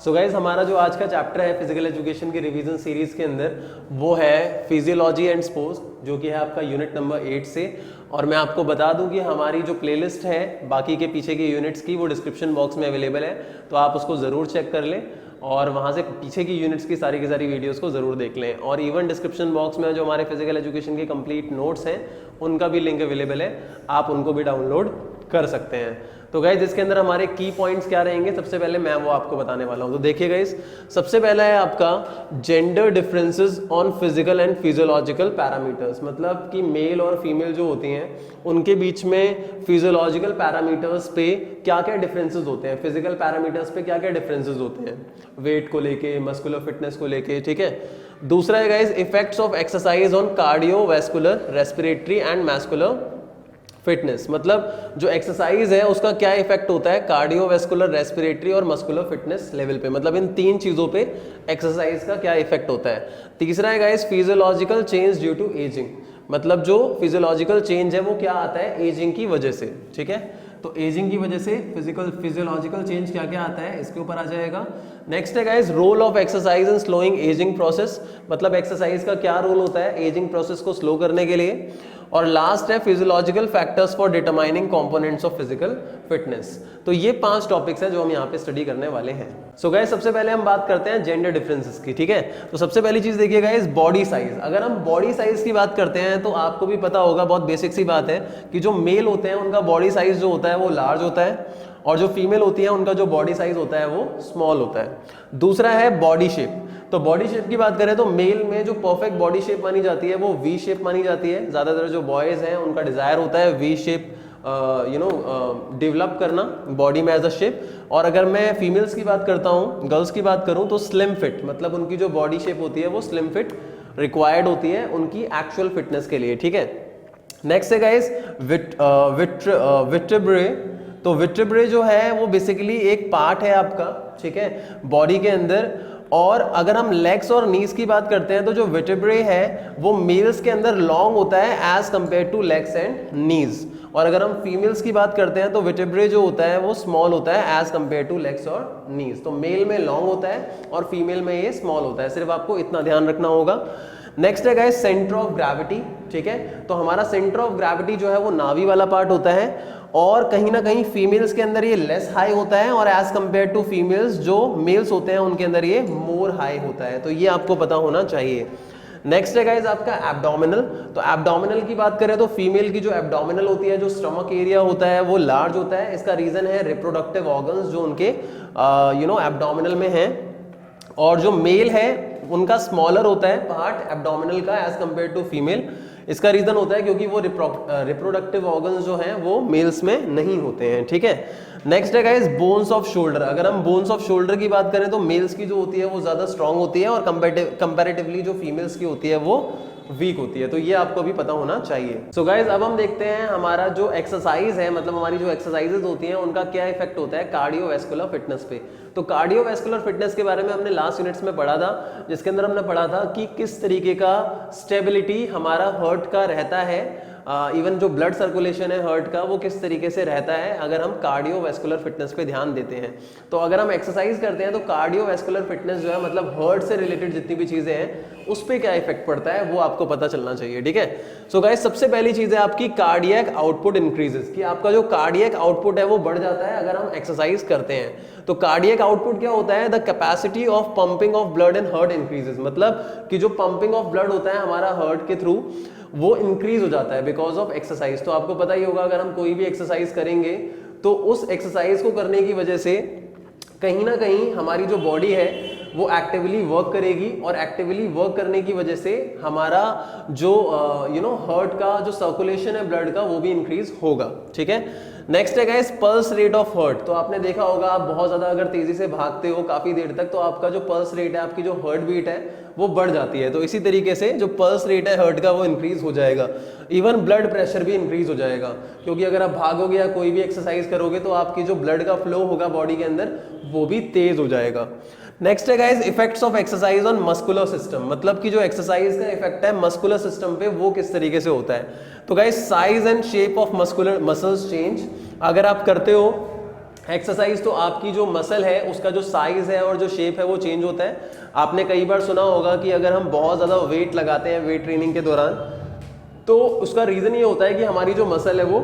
So guys हमारा जो आज का चैप्टर है फिजिकल एजुकेशन की रिवीजन सीरीज के अंदर वो है फिजियोलॉजी एंड स्पोर्ट्स, जो कि है आपका यूनिट नंबर 8 से। और मैं आपको बता दूं कि हमारी जो प्लेलिस्ट है बाकी के पीछे के यूनिट्स की वो डिस्क्रिप्शन बॉक्स में अवेलेबल है, तो आप उसको ज़रूर चेक कर लें और वहाँ से पीछे की यूनिट्स की सारी वीडियोस को ज़रूर देख लें। और इवन डिस्क्रिप्शन बॉक्स में जो हमारे फिजिकल एजुकेशन के कंप्लीट नोट्स हैं उनका भी लिंक अवेलेबल है, आप उनको भी डाउनलोड कर सकते हैं। तो गाइज इसके अंदर हमारे की पॉइंट्स क्या रहेंगे, सबसे पहले मैं वो आपको बताने वाला हूँ। तो देखिए गाइज, सबसे पहला है आपका gender differences on physical and physiological parameters, मतलब कि मेल और फीमेल जो होती हैं उनके बीच में फिजियोलॉजिकल पैरामीटर्स पे क्या क्या डिफरेंसेस होते हैं, फिजिकल पैरामीटर्स पे क्या क्या डिफरेंसेस होते हैं, वेट को लेके, मस्कुलर फिटनेस को लेके, ठीक है। दूसरा है guys effects of exercise on cardiovascular, respiratory and muscular fitness, मतलब जो एक्सरसाइज है उसका क्या इफेक्ट होता है कार्डियोवैस्कुलर, रेस्पिरेटरी और मस्कुलर फिटनेस लेवल पे, मतलब इन तीन चीजों पे एक्सरसाइज का क्या इफेक्ट होता है। तीसरा है guys physiological change due to ageing, मतलब जो फिजियोलॉजिकल चेंज है वो क्या आता है एजिंग की वजह से, ठीक है। तो एजिंग की वजह से फिजियोलॉजिकल चेंज क्या क्या आता है इसके ऊपर आ जाएगा। नेक्स्ट है guys role of exercise in slowing ageing process, मतलब एक्सरसाइज का क्या रोल होता है एजिंग प्रोसेस को स्लो करने के लिए। और लास्ट है physiological factors for determining components of physical fitness. तो ये 5 टॉपिक्स हैं जो हम यहाँ पे स्टडी करने वाले हैं। सो गाइस सबसे पहले हम बात करते हैं जेंडर डिफरेंसेस की, ठीक है। तो सबसे पहली चीज देखिए गाइस बॉडी साइज। अगर हम बॉडी साइज की बात करते हैं तो आपको भी पता होगा, बहुत बेसिक सी बात है कि जो मेल होते हैं उनका बॉडी साइज जो होता है वो लार्ज होता है और जो फीमेल होती है उनका जो बॉडी साइज होता है वो स्मॉल होता है। दूसरा है बॉडी शेप। तो बॉडी शेप की बात करें तो मेल में जो परफेक्ट बॉडी शेप मानी जाती है वो वी शेप मानी जाती है। ज्यादातर जो बॉयज हैं उनका डिजायर होता है वी शेप डेवलप करना बॉडी में एज अ शेप। और अगर मैं फीमेल्स की बात करता हूँ, गर्ल्स की बात करूँ तो स्लिम फिट, मतलब उनकी जो बॉडी शेप होती है वो स्लिम फिट रिक्वायर्ड होती है उनकी एक्चुअल फिटनेस के लिए, ठीक है। नेक्स्ट है गाइस विट्रेब्रे। तो विट्रेब्रे जो है वो बेसिकली एक पार्ट है आपका, ठीक है, बॉडी के अंदर। और अगर हम लेग्स और नीज की बात करते हैं तो जो विटेब्रे है वो मेल्स के अंदर लॉन्ग होता है as compare to legs and knees. और अगर हम फीमेल्स की बात करते हैं तो विटेब्रे जो होता है वो स्मॉल होता है एज कंपेयर टू लेग्स और नीज। तो मेल में लॉन्ग होता है और फीमेल में ये स्मॉल होता है, सिर्फ आपको इतना ध्यान रखना होगा। नेक्स्ट है गाइस सेंटर ऑफ ग्रेविटी, ठीक है। तो हमारा सेंटर ऑफ ग्रेविटी जो है वो नाभि वाला पार्ट होता है और कहीं ना कहीं फीमेल्स के अंदर ये लेस हाई होता है और एज कंपेयर टू फीमेल्स जो मेल्स होते हैं उनके अंदर ये मोर हाई होता है, तो ये आपको पता होना चाहिए। नेक्स्ट है गाइस आपका एब्डोमिनल। तो एब्डोमिनल की बात करें तो फीमेल की जो एब्डोमिनल होती है, जो स्टमक एरिया होता है वो लार्ज होता है। इसका रीजन है रिप्रोडक्टिव ऑर्गन्स जो उनके एब्डोमिनल में है। और जो मेल है उनका स्मॉलर होता है पार्ट एब्डोमिनल का एज कंपेयर टू फीमेल। इसका रीजन होता है क्योंकि वो रिप्रोडक्टिव ऑर्गन्स जो हैं वो मेल्स में नहीं होते हैं, ठीक है। नेक्स्ट है गाइस बोन्स ऑफ शोल्डर। अगर हम बोन्स ऑफ शोल्डर की बात करें तो मेल्स की जो होती है वो ज्यादा स्ट्रांग होती है और कंपैरेटिवली जो फीमेल्स की होती है वो वीक होती है, तो ये आपको भी पता होना चाहिए। सो गाइज अब हम देखते हैं हमारा जो एक्सरसाइज है, मतलब हमारी जो एक्सरसाइजेज होती हैं उनका क्या इफेक्ट होता है कार्डियोवैस्कुलर फिटनेस पे। तो कार्डियोवैस्कुलर फिटनेस के बारे में हमने लास्ट यूनिट्स में पढ़ा था, जिसके अंदर हमने पढ़ा था कि किस तरीके का स्टेबिलिटी हमारा हार्ट का रहता है, इवन जो ब्लड सर्कुलेशन है हार्ट का वो किस तरीके से रहता है अगर हम कार्डियोवैस्कुलर फिटनेस पे ध्यान देते हैं। तो अगर हम एक्सरसाइज करते हैं तो कार्डियोवैस्कुलर फिटनेस जो है, मतलब हार्ट से रिलेटेड जितनी भी चीजें हैं उस पर क्या इफेक्ट पड़ता है वो आपको पता चलना चाहिए, ठीक है। सो गाइस सबसे पहली चीज है आपकी कार्डियक आउटपुट इंक्रीजेस, कि आपका जो कार्डियक आउटपुट है वो बढ़ जाता है अगर हम एक्सरसाइज करते हैं। तो कार्डियक आउटपुट क्या होता है, the capacity of pumping of blood in heart increases, मतलब कि जो पंपिंग ऑफ ब्लड होता है हमारा हार्ट के थ्रू वो इंक्रीज हो जाता है बिकॉज ऑफ एक्सरसाइज। तो आपको पता ही होगा अगर हम कोई भी एक्सरसाइज करेंगे तो उस एक्सरसाइज को करने की वजह से कहीं ना कहीं हमारी जो बॉडी है वो एक्टिवली वर्क करेगी और एक्टिवली वर्क करने की वजह से हमारा जो हार्ट का जो सर्कुलेशन है ब्लड का वो भी इंक्रीज होगा, ठीक है। नेक्स्ट है guys pulse rate of heart. तो आपने देखा होगा आप बहुत ज्यादा अगर तेजी से भागते हो काफी देर तक तो आपका जो पल्स रेट है, आपकी जो हार्ट बीट है वो बढ़ जाती है। तो इसी तरीके से जो पल्स रेट है हार्ट का वो इंक्रीज हो जाएगा। इवन ब्लड प्रेशर भी इंक्रीज हो जाएगा, क्योंकि अगर आप भागोगे या कोई भी एक्सरसाइज करोगे तो आपकी जो ब्लड का फ्लो होगा बॉडी के अंदर वो भी तेज हो जाएगा। नेक्स्ट है guys effects of exercise on muscular system, मतलब कि जो एक्सरसाइज का इफेक्ट है मस्कुलर सिस्टम पे वो किस तरीके से होता है। तो guys size and shape of muscular muscles change. अगर आप करते हो एक्सरसाइज तो आपकी जो मसल है उसका जो साइज है और जो शेप है वो चेंज होता है। आपने कई बार सुना होगा कि अगर हम बहुत ज़्यादा वेट लगाते हैं वेट ट्रेनिंग के दौरान, तो उसका रीज़न ये होता है कि हमारी जो मसल है वो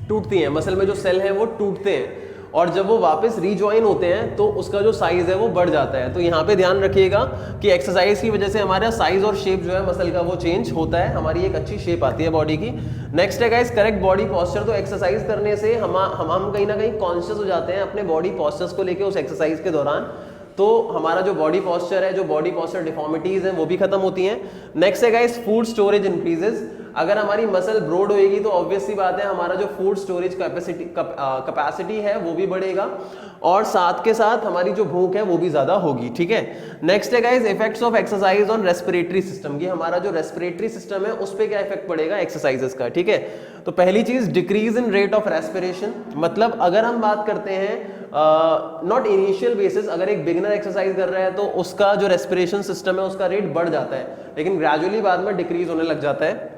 टूटती है, मसल में जो सेल है वो टूटते हैं, और जब वो वापस रीजॉइन होते हैं तो उसका जो साइज है वो बढ़ जाता है। तो यहाँ पे ध्यान रखिएगा कि एक्सरसाइज की वजह से हमारा साइज और शेप जो है मसल का वो चेंज होता है, हमारी एक अच्छी शेप आती है बॉडी की। नेक्स्ट है गाइस करेक्ट बॉडी पोस्चर। तो एक्सरसाइज करने से हम कहीं ना कहीं कॉन्शियस हो जाते हैं अपने बॉडी पोस्चर्स को लेके उस एक्सरसाइज के दौरान, तो हमारा जो बॉडी पोस्चर है, जो बॉडी पोस्चर डिफॉर्मिटीज हैं वो भी खत्म होती हैं। नेक्स्ट है गाइस फूड स्टोरेज इंक्रीजेस। अगर हमारी मसल ब्रॉड होएगी तो ऑब्वियस सी बात है हमारा जो फूड स्टोरेज कैपेसिटी है वो भी बढ़ेगा, और साथ के साथ हमारी जो भूख है वो भी ज्यादा होगी, ठीक है। नेक्स्ट है guys effects of exercise on respiratory system, कि हमारा जो रेस्पिरेटरी सिस्टम है उस पर क्या इफेक्ट पड़ेगा एक्सरसाइजेस का, ठीक है। तो पहली चीज decrease in rate of respiration, मतलब अगर हम बात करते हैं नॉट इनिशियल बेसिस, अगर एक बिगिनर एक्सरसाइज कर रहा है तो उसका जो रेस्पिरेशन सिस्टम है उसका रेट बढ़ जाता है, लेकिन ग्रेजुअली बाद में डिक्रीज होने लग जाता है।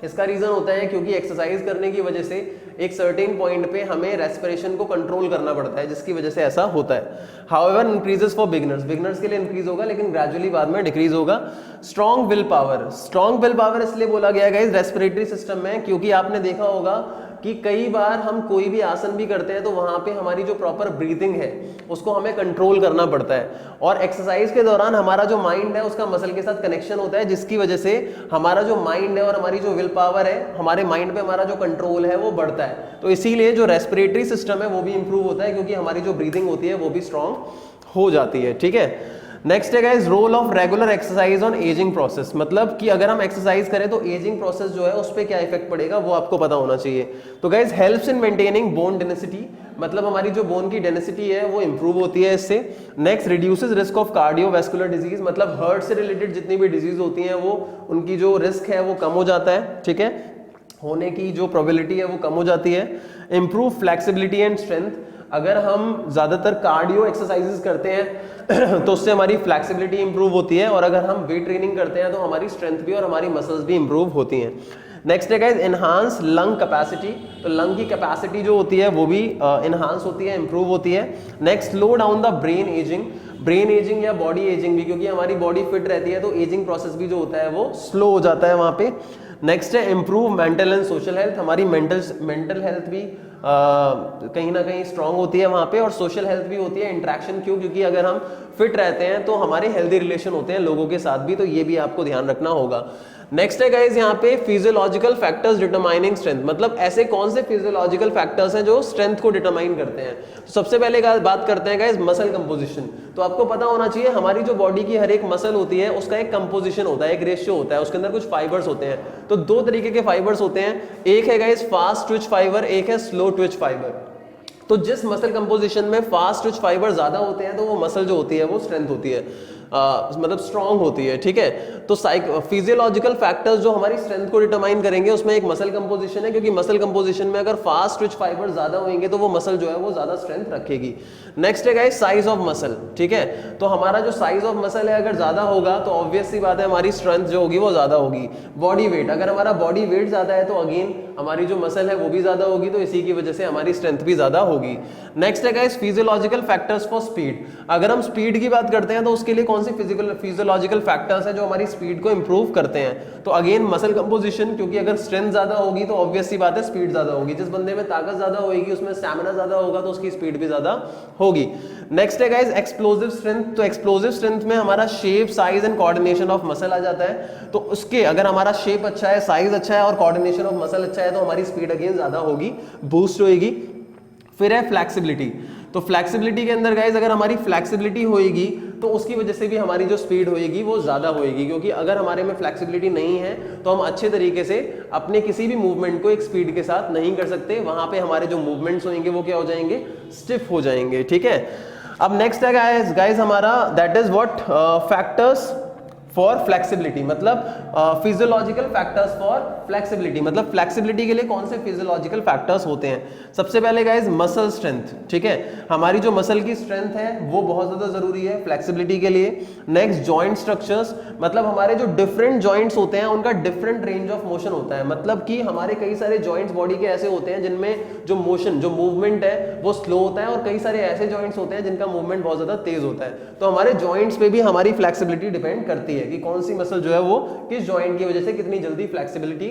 इसका रीजन होता है क्योंकि एक्सरसाइज करने की वजह से एक सर्टेन पॉइंट पे हमें रेस्पिरेशन को कंट्रोल करना पड़ता है, जिसकी वजह से ऐसा होता है। However increases for beginners, beginners के लिए इंक्रीज होगा लेकिन ग्रेजुअली बाद में डिक्रीज होगा। Strong will power, strong will power इसलिए बोला गया है गाइस रेस्पिरेटरी सिस्टम में, क्योंकि आपने देखा होगा कि कई बार हम कोई भी आसन भी करते हैं तो वहां पे हमारी जो प्रॉपर ब्रीथिंग है उसको हमें कंट्रोल करना पड़ता है, और एक्सरसाइज के दौरान हमारा जो माइंड है उसका मसल के साथ कनेक्शन होता है, जिसकी वजह से हमारा जो माइंड है और हमारी जो विल पावर है, हमारे माइंड पे हमारा जो कंट्रोल है वो बढ़ता है। तो इसीलिए जो रेस्पिरेटरी सिस्टम है वो भी इंप्रूव होता है, क्योंकि हमारी जो ब्रीथिंग होती है वो भी स्ट्रांग हो जाती है, ठीक है। नेक्स्ट है guys role of regular exercise on ageing process, मतलब कि अगर हम एक्सरसाइज करें तो एजिंग प्रोसेस जो है उस पर क्या इफेक्ट पड़ेगा वो आपको पता होना चाहिए। तो guys helps in maintaining bone density, मतलब हमारी जो बोन की डेंसिटी है वो इंप्रूव होती है इससे। Next reduces risk of cardiovascular disease, मतलब हार्ट से रिलेटेड जितनी भी डिजीज होती हैं वो उनकी जो रिस्क है वो कम हो जाता है, ठीक है, होने की जो प्रोबेबिलिटी है वो कम हो जाती है। इंप्रूव फ्लेक्सिबिलिटी एंड स्ट्रेंथ, अगर हम ज्यादातर कार्डियो एक्सरसाइजेस करते हैं तो उससे हमारी फ्लेक्सिबिलिटी इंप्रूव होती है, और अगर हम वेट ट्रेनिंग करते हैं तो हमारी स्ट्रेंथ भी और हमारी मसल्स भी इंप्रूव होती हैं। नेक्स्ट है गाइस एनहांस लंग कैपेसिटी, तो लंग की कैपेसिटी जो होती है वो भी एनहांस होती है, इंप्रूव होती है। Next slow down the brain ageing, brain ageing या बॉडी एजिंग भी, क्योंकि हमारी बॉडी फिट रहती है तो एजिंग प्रोसेस भी जो होता है वो स्लो हो जाता है वहां पे। नेक्स्ट है improve mental and social health, हमारी मेंटल हेल्थ भी कहीं ना कहीं स्ट्रांग होती है वहां पे, और सोशल हेल्थ भी होती है, इंटरेक्शन, क्योंकि अगर हम फिट रहते हैं तो हमारे हेल्दी रिलेशन होते हैं लोगों के साथ भी, तो ये भी आपको ध्यान रखना होगा। नेक्स्ट है गाइस यहाँ पे फिजियोलॉजिकल फैक्टर्स डिटरमाइनिंग स्ट्रेंथ, मतलब ऐसे कौन से फिजियोलॉजिकल फैक्टर्स हैं जो स्ट्रेंथ को डिटरमाइन करते हैं। तो सबसे पहले बात करते हैं गाइस मसल कंपोजिशन। तो आपको पता होना चाहिए हमारी जो बॉडी की हर एक मसल होती है उसका एक कंपोजिशन होता है, एक रेशियो होता है, उसके अंदर कुछ फाइबर्स होते हैं। तो दो तरीके के फाइबर्स होते हैं, एक है गाइस फास्ट ट्विच फाइबर, एक है स्लो ट्विच फाइबर। तो जिस मसल कंपोजिशन में फास्ट ट्विच फाइबर ज्यादा होते हैं तो वो मसल जो होती है वो स्ट्रेंथ होती है, मतलब स्ट्रांग होती है, ठीक है। तो फिजियोलॉजिकल फैक्टर्स जो हमारी स्ट्रेंथ को डिटरमाइन करेंगे उसमें एक मसल कंपोजिशन है, क्योंकि मसल कंपोजिशन में अगर फास्ट ट्विच फाइबर ज्यादा होंगे तो वो मसल जो है वो ज्यादा स्ट्रेंथ रखेगी। नेक्स्ट है गाइस साइज ऑफ मसल, ठीक है। तो हमारा जो साइज ऑफ मसल है अगर ज्यादा होगा तो ऑब्वियस सी बात है हमारी स्ट्रेंथ जो होगी वो ज्यादा होगी। बॉडी वेट, अगर हमारा बॉडी वेट ज्यादा है तो अगेन हमारी जो मसल है वो भी ज्यादा होगी, तो इसी की वजह से हमारी स्ट्रेंथ भी ज्यादा होगी। नेक्स्ट है guys physiological factors for speed, अगर हम स्पीड की बात करते हैं तो उसके लिए कौन सी फिजियोलॉजिकल फैक्टर्स हैं जो हमारी स्पीड को इंप्रूव करते हैं। तो अगेन मसल कंपोजिशन, क्योंकि अगर स्ट्रेंथ ज्यादा होगी तो ऑब्वियस सी बात है स्पीड ज्यादा होगी। जिस बंदे में ताकत ज्यादा होगी उसमें स्टैमिना ज्यादा होगा तो उसकी स्पीड भी ज्यादा होगी। नेक्स्ट है गाइस एक्सप्लोसिव स्ट्रेंथ, तो एक्सप्लोसिव स्ट्रेंथ में हमारा shape, size and coordination of muscle आ जाता है। तो उसके अगर हमारा शेप अच्छा है, साइज अच्छा है और कोऑर्डिनेशन ऑफ मसल अच्छा है तो हमारी स्पीड अगेन ज्यादा होगी, बूस्ट होगी। फिर है फ्लेक्सिबिलिटी, तो फ्लेक्सिबिलिटी के अंदर गाइस अगर हमारी फ्लेक्सिबिलिटी होएगी तो उसकी वजह से भी हमारी जो स्पीड होएगी वो ज्यादा होएगी, क्योंकि अगर हमारे में फ्लेक्सिबिलिटी नहीं है तो हम अच्छे तरीके से अपने किसी भी मूवमेंट को एक स्पीड के साथ नहीं कर सकते, वहां पे हमारे जो मूवमेंट्स होंगे वो क्या हो जाएंगे, स्टिफ हो जाएंगे, ठीक है। अब नेक्स्ट है गाइस हमारा that is what factors for flexibility, मतलब फिजियोलॉजिकल फैक्टर्स फॉर फ्लेक्सिबिलिटी, मतलब फ्लेक्सिबिलिटी के लिए कौन से फिजियोलॉजिकल फैक्टर्स होते हैं। सबसे पहले गाइस मसल स्ट्रेंथ, ठीक है, हमारी जो मसल की स्ट्रेंथ है वो बहुत ज्यादा जरूरी है फ्लेक्सिबिलिटी के लिए। नेक्स्ट जॉइंट स्ट्रक्चर्स, मतलब हमारे जो डिफरेंट जॉइंट्स होते हैं उनका डिफरेंट रेंज ऑफ मोशन होता है, मतलब कि हमारे कई सारे जॉइंट्स बॉडी के ऐसे होते हैं जिनमें जो मोशन, जो मूवमेंट है वो स्लो होता है, और कई सारे ऐसे जॉइंट्स होते हैं जिनका मूवमेंट बहुत ज्यादा तेज होता है। तो हमारे जॉइंट्स पे भी हमारी फ्लेक्सिबिलिटी डिपेंड करती है कि कौन सी मसल जो है वो किस जॉइंट की वजह से कितनी जल्दी फ्लेक्सिबिलिटी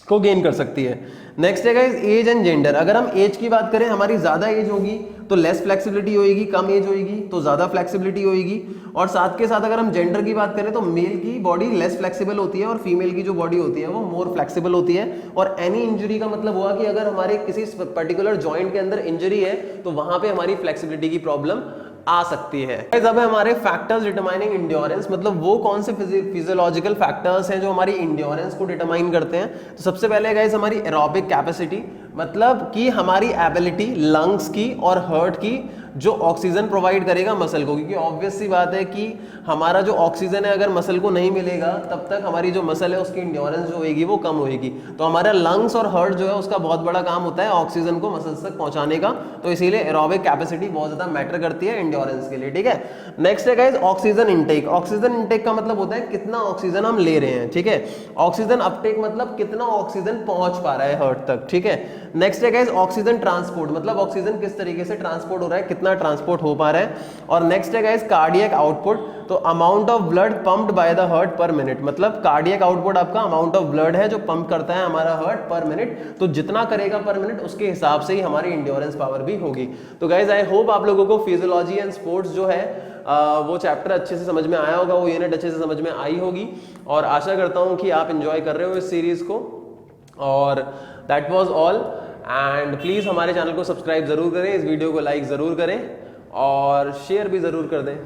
को गेन कर सकती है। नेक्स्ट है गाइस एज एंड जेंडर। अगर हम एज की बात करें, हमारी ज्यादा एज होगी तो लेस फ्लेक्सिबिलिटी होगी, कम एज होगी तो ज्यादा फ्लेक्सिबिलिटी होगी। और साथ के साथ अगर हम जेंडर की बात करें तो मेल की बॉडी लेस फ्लेक्सिबल होती है और फीमेल की जो बॉडी होती है वो मोर फ्लेक्सिबल होती है। और एनी इंजरी का मतलब हुआ कि अगर हमारे किसी पर्टिकुलर जॉइंट के अंदर इंजरी है तो वहां पे हमारी फ्लेक्सिबिलिटी की प्रॉब्लम आ सकती है। अब हमारे फैक्टर्स डिटरमाइनिंग इंड्योरेंस, मतलब वो कौन से फिजियोलॉजिकल फैक्टर्स हैं जो हमारी इंड्योरेंस को डिटरमाइन करते हैं। तो सबसे पहले गाइस हमारी एरोबिक कैपेसिटी, मतलब कि हमारी एबिलिटी लंग्स की और हार्ट की जो ऑक्सीजन प्रोवाइड करेगा मसल को, क्योंकि ऑब्वियस सी बात है कि हमारा जो ऑक्सीजन है अगर मसल को नहीं मिलेगा तब तक हमारी जो मसल है उसकी इंड्योरेंस जो होगी वो कम होगी। तो हमारा लंग्स और हार्ट जो है उसका बहुत बड़ा काम होता है ऑक्सीजन को मसल्स तक पहुंचाने का, तो इसीलिए एरोबिक कैपेसिटी बहुत ज्यादा मैटर करती है इंड्योरेंस के लिए, ठीक है। नेक्स्ट है guys oxygen intake. Oxygen intake का मतलब होता है कितना ऑक्सीजन हम ले रहे हैं, ठीक है। ऑक्सीजन अपटेक मतलब कितना ऑक्सीजन पहुंच पा रहा है हार्ट तक, ठीक है। नेक्स्ट है गाइस ऑक्सीजन ट्रांसपोर्ट, मतलब ऑक्सीजन किस तरीके से ट्रांसपोर्ट हो रहा है, कितना ट्रांसपोर्ट हो पा रहा है। और नेक्स्ट है गाइस कार्डियक आउटपुट, तो amount of blood pumped by the heart पर मिनट, मतलब कार्डियक आउटपुट आपका अमाउंट ऑफ ब्लड है जो पंप करता है हमारा हार्ट पर मिनट, तो जितना करेगा पर मिनट उसके हिसाब से ही हमारी इंड्योरेंस पावर भी होगी। तो गाइस आई होप आप लोगों को फिजियोलॉजी एंड स्पोर्ट्स जो है वो चैप्टर अच्छे से समझ में आया होगा, वो यूनिट अच्छे से समझ में आई होगी, और आशा करता हूँ कि आप एंजॉय कर रहे हो इस सीरीज को। और that was all, and please हमारे चैनल को सब्सक्राइब ज़रूर करें, इस वीडियो को लाइक ज़रूर करें और शेयर भी ज़रूर कर दें।